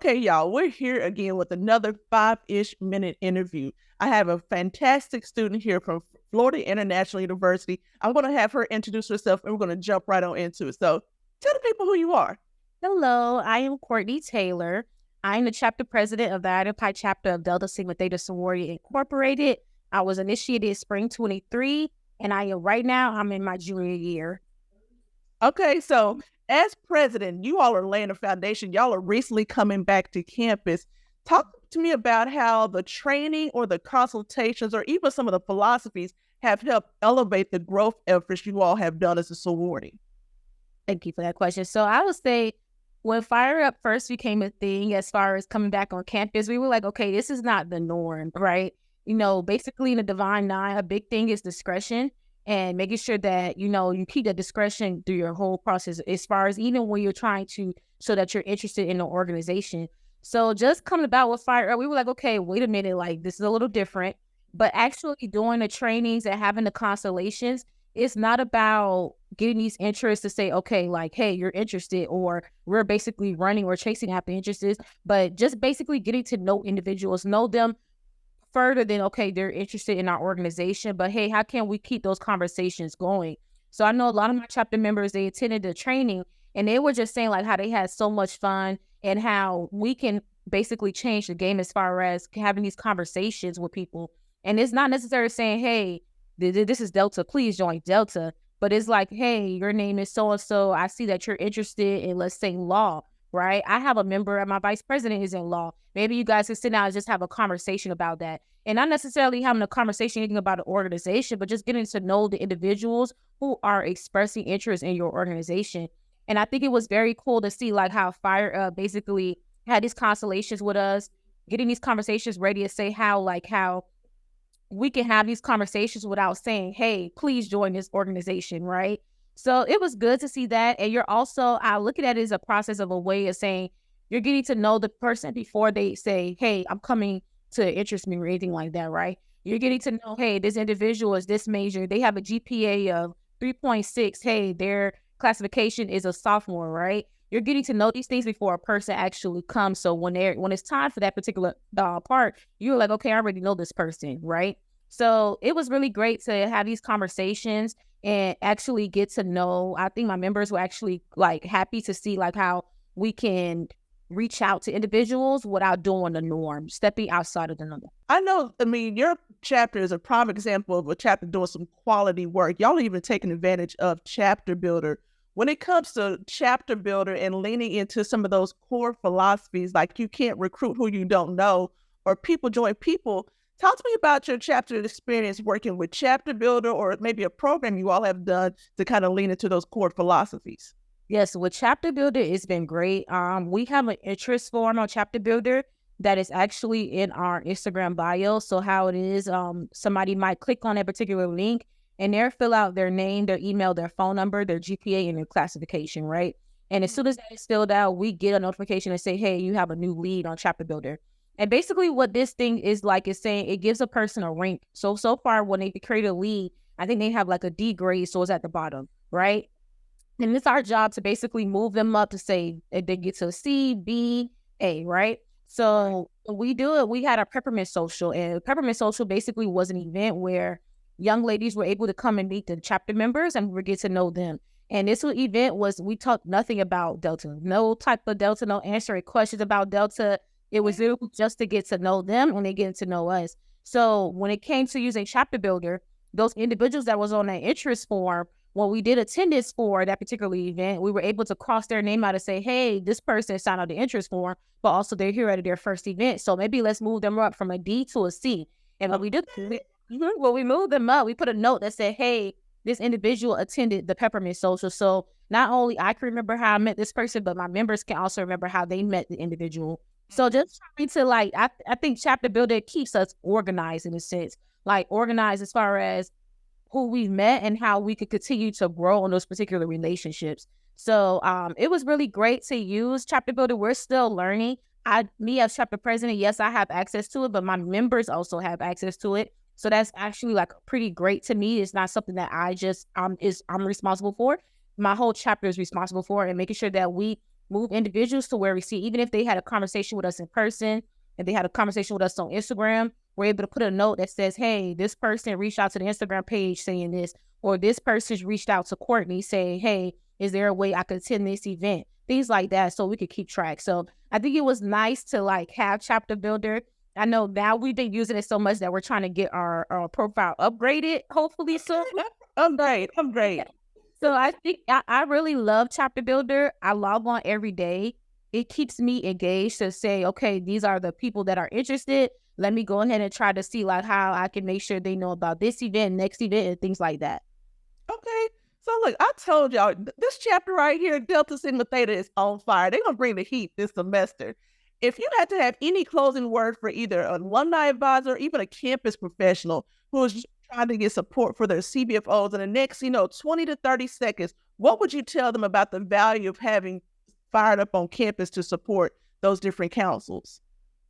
Okay, y'all, we're here again with another 5-ish minute interview. I have a fantastic student here from Florida International University. I'm going to have her introduce herself and we're going to jump right on into it. So tell the people who you are. Hello, I am Courtney Taylor. I'm the chapter president of the Iota Pi Chapter of Delta Sigma Theta Sorority Incorporated. I was initiated spring 23, and I'm in my junior year. Okay, so as president, you all are laying a foundation. Y'all are recently coming back to campus. Talk to me about how the training or the consultations or even some of the philosophies have helped elevate the growth efforts you all have done as a sorority. Thank you for that question. So I would say when Phired first became a thing as far as coming back on campus, we were like, okay, this is not the norm, right? Basically in the Divine Nine, a big thing is discretion and making sure that, you keep that discretion through your whole process as far as even when you're trying to show that you're interested in the organization. So just coming about with Phired, we were like, okay, wait a minute, like this is a little different. But actually doing the trainings and having the constellations, it's not about getting these interests to say, okay, like, hey, you're interested, or we're basically running or chasing after interests, but just basically getting to know individuals, know them further than, okay, they're interested in our organization, but hey, how can we keep those conversations going? So I know a lot of my chapter members, they attended the training and they were just saying like how they had so much fun and how we can basically change the game as far as having these conversations with people. And it's not necessarily saying, hey, this is Delta, please join Delta. But it's like, hey, your name is so-and-so. I see that you're interested in, let's say, law, right? I have a member and my vice president is in law. Maybe you guys can sit down and just have a conversation about that. And not necessarily having a conversation about an organization, but just getting to know the individuals who are expressing interest in your organization. And I think it was very cool to see like how Phired basically had these constellations with us, getting these conversations ready to say how we can have these conversations without saying, hey, please join this organization, right? So it was good to see that. And you're also, I look at it as a process of a way of saying, you're getting to know the person before they say, hey, I'm coming to interest me or anything like that, right? You're getting to know, hey, this individual is this major. They have a GPA of 3.6. Hey, their classification is a sophomore, right? You're getting to know these things before a person actually comes. So when it's time for that particular part, you're like, okay, I already know this person, right? So it was really great to have these conversations and actually get to know. I think my members were actually like happy to see like how we can reach out to individuals without doing the norm, stepping outside of the norm. Your chapter is a prime example of a chapter doing some quality work. Y'all are even taking advantage of ChapterBuilder. When it comes to ChapterBuilder and leaning into some of those core philosophies, like you can't recruit who you don't know or people join people, talk to me about your chapter experience working with ChapterBuilder or maybe a program you all have done to kind of lean into those core philosophies. Yes, with ChapterBuilder, it's been great. We have an interest form on ChapterBuilder that is actually in our Instagram bio. So how it is, somebody might click on a particular link and they'll fill out their name, their email, their phone number, their GPA, and their classification, right? And as soon as that is filled out, we get a notification and say, hey, you have a new lead on ChapterBuilder. And basically what this thing is like is saying it gives a person a rank. So far when they create a lead, I think they have like a D grade, so it's at the bottom, right? And it's our job to basically move them up to say they get to C, B, A, right? So we do it. We had a Peppermint Social, and Peppermint Social basically was an event where young ladies were able to come and meet the chapter members and we get to know them. And this event we talked nothing about Delta, no type of Delta, no answering questions about Delta. It was just to get to know them and they get to know us. So when it came to using ChapterBuilder, those individuals that was on that interest form, when we did attendance for that particular event, we were able to cross their name out and say, hey, this person signed out the interest form, but also they're here at their first event. So maybe let's move them up from a D to a C. And when we did, when we moved them up, we put a note that said, hey, this individual attended the Peppermint Social. So not only I can remember how I met this person, but my members can also remember how they met the individual. So just trying to I think ChapterBuilder keeps us organized in a sense, like organized as far as who we've met and how we could continue to grow on those particular relationships. So it was really great to use ChapterBuilder. We're still learning. Me as chapter president, yes, I have access to it, but my members also have access to it. So that's actually like pretty great to me. It's not something that I'm responsible for. My whole chapter is responsible for, and making sure that we move individuals to where we see, even if they had a conversation with us in person and they had a conversation with us on Instagram, we're able to put a note that says, hey, this person reached out to the Instagram page saying this, or this person's reached out to Courtney saying, hey, is there a way I could attend this event? Things like that, so we could keep track. So I think it was nice to like have ChapterBuilder. I know now we've been using it so much that we're trying to get our profile upgraded, hopefully soon. I'm great. So I think I really love ChapterBuilder. I log on every day. It keeps me engaged to say, okay, these are the people that are interested. Let me go ahead and try to see like how I can make sure they know about this event, next event, and things like that. Okay. So look, I told y'all, this chapter right here, Delta Sigma Theta, is on fire. They're going to bring the heat this semester. If you had to have any closing word for either an alumni advisor or even a campus professional who is trying to get support for their CBFOs in the next, 20 to 30 seconds, what would you tell them about the value of having Phired up on campus to support those different councils?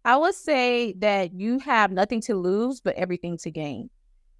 I would say that you have nothing to lose, but everything to gain.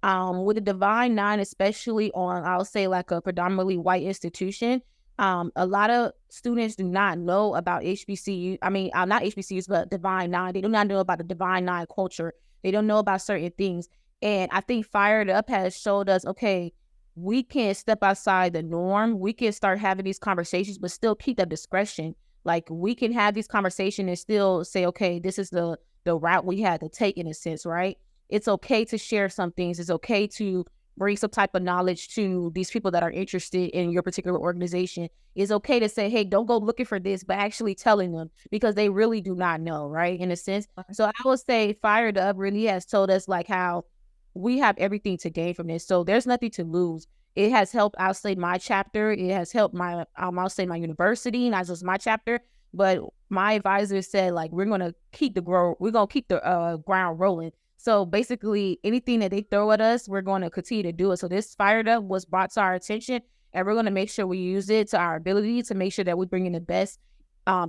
With the Divine Nine, especially on, I'll say like a predominantly white institution, a lot of students do not know about HBCU. I mean, not HBCUs, but Divine Nine. They do not know about the Divine Nine culture. They don't know about certain things. And I think Phired Up has showed us, okay, we can step outside the norm. We can start having these conversations, but still keep that discretion. Like we can have these conversations and still say, okay, this is the route we had to take in a sense, right? It's okay to share some things. It's okay to bring some type of knowledge to these people that are interested in your particular organization. It's okay to say, hey, don't go looking for this, but actually telling them because they really do not know, right? In a sense. So I would say Phired Up really has told us like how we have everything to gain from this. So there's nothing to lose. It has helped, I'll say, my chapter. It has helped my, I'll say my university, not just my chapter, but my advisor said, like, we're going to keep the ground rolling. So basically anything that they throw at us, we're going to continue to do it. So this Phired Up was brought to our attention and we're going to make sure we use it to our ability to make sure that we bring in the best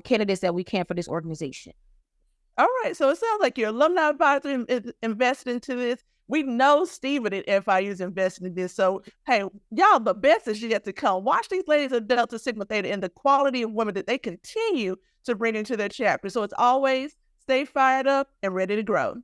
candidates that we can for this organization. All right. So it sounds like your alumni advisor is invested into this. We know Steven at FIU is invested in this. So, hey, y'all, the best is yet to come. Watch these ladies of Delta Sigma Theta and the quality of women that they continue to bring into their chapter. So it's always stay fired up and ready to grow.